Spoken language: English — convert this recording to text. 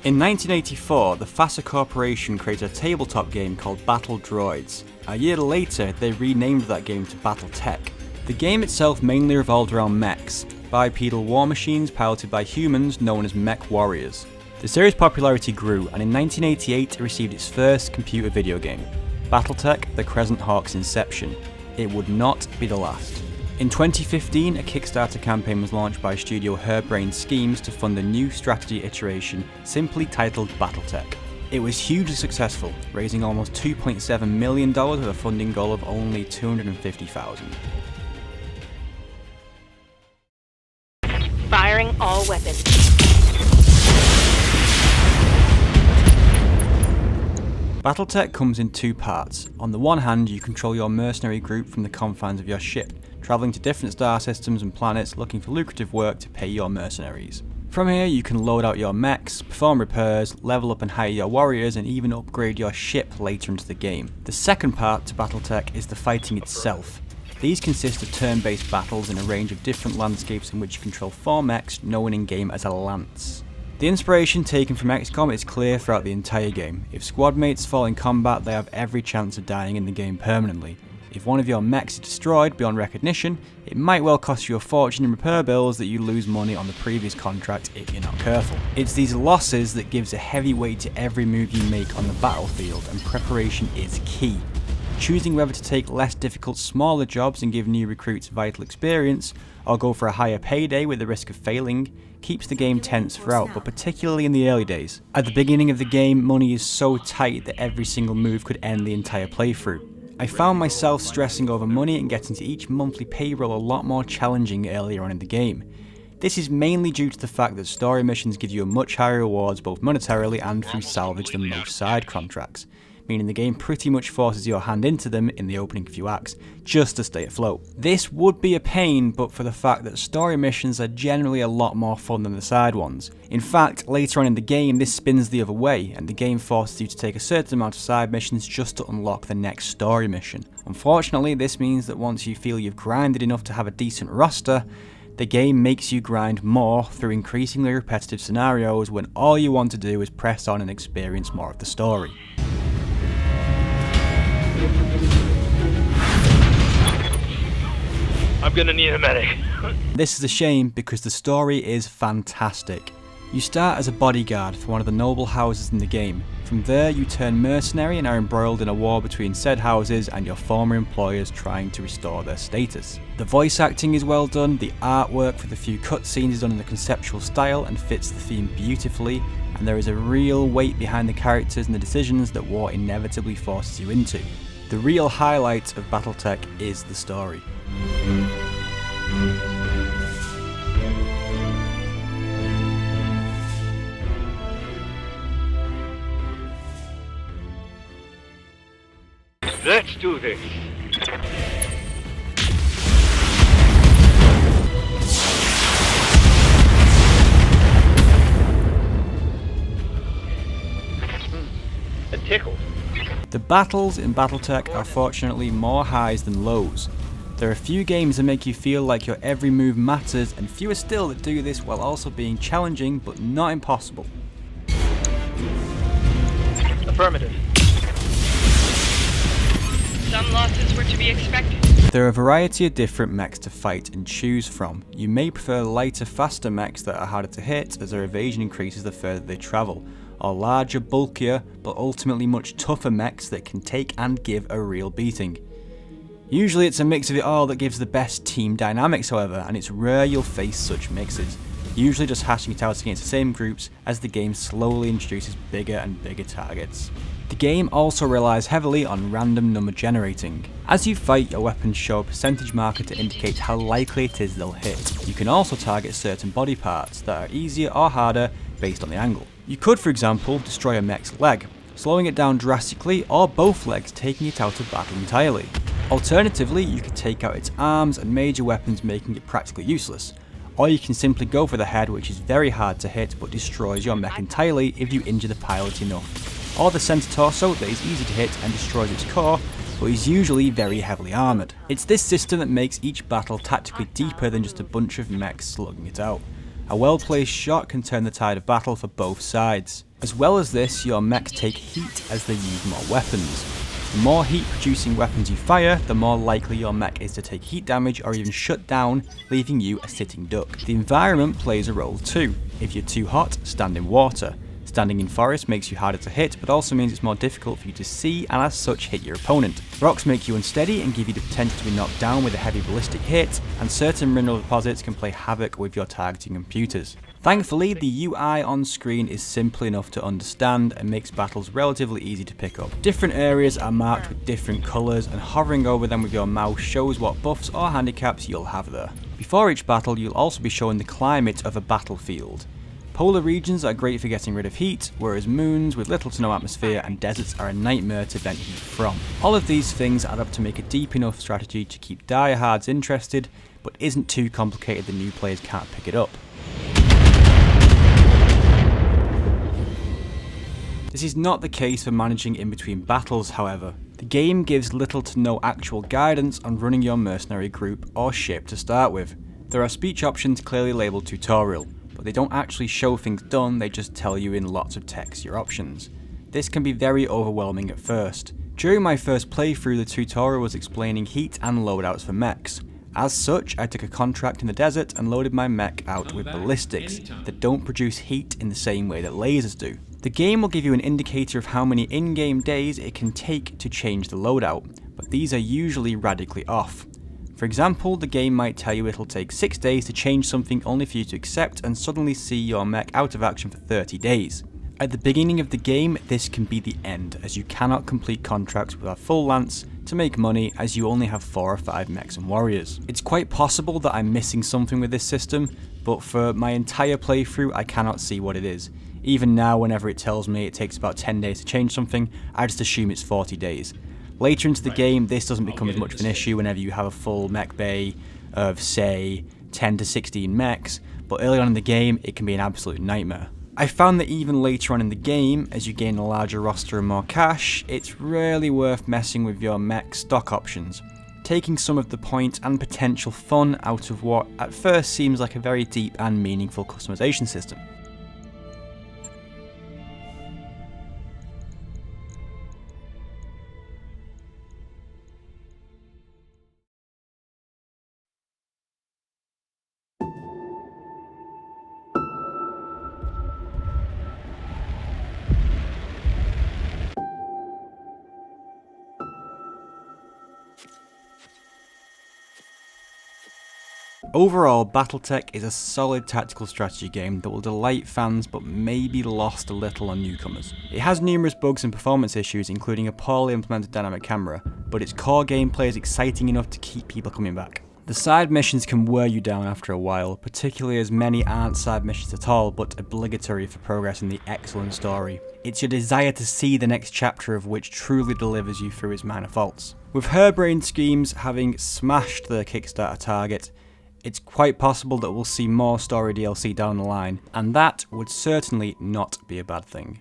In 1984, the FASA Corporation created a tabletop game called Battle Droids. A year later, they renamed that game to BattleTech. The game itself mainly revolved around mechs, bipedal war machines piloted by humans known as mech warriors. The series' popularity grew, and in 1988 it received its first computer video game, BattleTech: The Crescent Hawk's Inception. It would not be the last. In 2015, a Kickstarter campaign was launched by studio Harebrained Schemes to fund a new strategy iteration simply titled BattleTech. It was hugely successful, raising almost $2.7 million with a funding goal of only $250,000. Firing all weapons. BattleTech comes in two parts. On the one hand, you control your mercenary group from the confines of your ship, travelling to different star systems and planets looking for lucrative work to pay your mercenaries. From here you can load out your mechs, perform repairs, level up and hire your warriors, and even upgrade your ship later into the game. The second part to BattleTech is the fighting itself. These consist of turn-based battles in a range of different landscapes in which you control 4 mechs known in-game as a lance. The inspiration taken from XCOM is clear throughout the entire game. If squad mates fall in combat, they have every chance of dying in the game permanently. If one of your mechs is destroyed beyond recognition, it might well cost you a fortune in repair bills that you lose money on the previous contract if you're not careful. It's these losses that gives a heavy weight to every move you make on the battlefield, and preparation is key. Choosing whether to take less difficult smaller jobs and give new recruits vital experience, or go for a higher payday with the risk of failing, keeps the game tense throughout, but particularly in the early days. At the beginning of the game, money is so tight that every single move could end the entire playthrough. I found myself stressing over money and getting to each monthly payroll a lot more challenging earlier on in the game. This is mainly due to the fact that story missions give you a much higher rewards both monetarily and through salvage than most side contracts, meaning the game pretty much forces your hand into them in the opening few acts, just to stay afloat. This would be a pain but for the fact that story missions are generally a lot more fun than the side ones. In fact, later on in the game this spins the other way, and the game forces you to take a certain amount of side missions just to unlock the next story mission. Unfortunately, this means that once you feel you've grinded enough to have a decent roster, the game makes you grind more through increasingly repetitive scenarios when all you want to do is press on and experience more of the story. I'm gonna need a medic. This is a shame because the story is fantastic. You start as a bodyguard for one of the noble houses in the game. From there you turn mercenary and are embroiled in a war between said houses and your former employers trying to restore their status. The voice acting is well done, the artwork for the few cutscenes is done in a conceptual style and fits the theme beautifully, and there is a real weight behind the characters and the decisions that war inevitably forces you into. The real highlight of BattleTech is the story. Let's do this. A tickle. The battles in BattleTech are fortunately more highs than lows. There are few games that make you feel like your every move matters, and fewer still that do this while also being challenging but not impossible. Affirmative. Some losses were to be expected. There are a variety of different mechs to fight and choose from. You may prefer lighter, faster mechs that are harder to hit as their evasion increases the further they travel, or larger, bulkier, but ultimately much tougher mechs that can take and give a real beating. Usually it's a mix of it all that gives the best team dynamics however, and it's rare you'll face such mixes, usually just hashing it out against the same groups as the game slowly introduces bigger and bigger targets. The game also relies heavily on random number generating. As you fight, your weapons show a percentage marker to indicate how likely it is they'll hit. You can also target certain body parts that are easier or harder based on the angle. You could, for example, destroy a mech's leg, slowing it down drastically, or both legs, taking it out of battle entirely. Alternatively, you could take out its arms and major weapons, making it practically useless. Or you can simply go for the head, which is very hard to hit but destroys your mech entirely if you injure the pilot enough. Or the center torso that is easy to hit and destroys its core, but is usually very heavily armoured. It's this system that makes each battle tactically deeper than just a bunch of mechs slugging it out. A well placed shot can turn the tide of battle for both sides. As well as this, your mechs take heat as they use more weapons. The more heat producing weapons you fire, the more likely your mech is to take heat damage or even shut down, leaving you a sitting duck. The environment plays a role too. If you're too hot, stand in water. Standing in forest makes you harder to hit, but also means it's more difficult for you to see and as such hit your opponent. Rocks make you unsteady and give you the potential to be knocked down with a heavy ballistic hit, and certain mineral deposits can play havoc with your targeting computers. Thankfully, the UI on screen is simple enough to understand and makes battles relatively easy to pick up. Different areas are marked with different colours, and hovering over them with your mouse shows what buffs or handicaps you'll have there. Before each battle, you'll also be shown the climate of a battlefield. Polar regions are great for getting rid of heat, whereas moons with little to no atmosphere and deserts are a nightmare to vent heat from. All of these things add up to make a deep enough strategy to keep diehards interested, but isn't too complicated that new players can't pick it up. This is not the case for managing in between battles, however. The game gives little to no actual guidance on running your mercenary group or ship to start with. There are speech options clearly labelled tutorial, but they don't actually show things done, they just tell you in lots of text your options. This can be very overwhelming at first. During my first playthrough, the tutorial was explaining heat and loadouts for mechs. As such, I took a contract in the desert and loaded my mech out with ballistics that don't produce heat in the same way that lasers do. The game will give you an indicator of how many in-game days it can take to change the loadout, but these are usually radically off. For example, the game might tell you it'll take 6 days to change something only for you to accept and suddenly see your mech out of action for 30 days. At the beginning of the game, this can be the end, as you cannot complete contracts with a full lance to make money, as you only have 4 or 5 mechs and warriors. It's quite possible that I'm missing something with this system, but for my entire playthrough I cannot see what it is. Even now, whenever it tells me it takes about 10 days to change something, I just assume it's 40 days. Later into the game, this doesn't become as much of an issue whenever you have a full mech bay of, say, 10 to 16 mechs, but early on in the game, it can be an absolute nightmare. I found that even later on in the game, as you gain a larger roster and more cash, it's rarely worth messing with your mech stock options, taking some of the point and potential fun out of what at first seems like a very deep and meaningful customization system. Overall, BattleTech is a solid tactical strategy game that will delight fans but may be lost a little on newcomers. It has numerous bugs and performance issues, including a poorly implemented dynamic camera, but its core gameplay is exciting enough to keep people coming back. The side missions can wear you down after a while, particularly as many aren't side missions at all but obligatory for progressing the excellent story. It's your desire to see the next chapter of which truly delivers you through its minor faults. With harebrained schemes having smashed the Kickstarter target, it's quite possible that we'll see more story DLC down the line, and that would certainly not be a bad thing.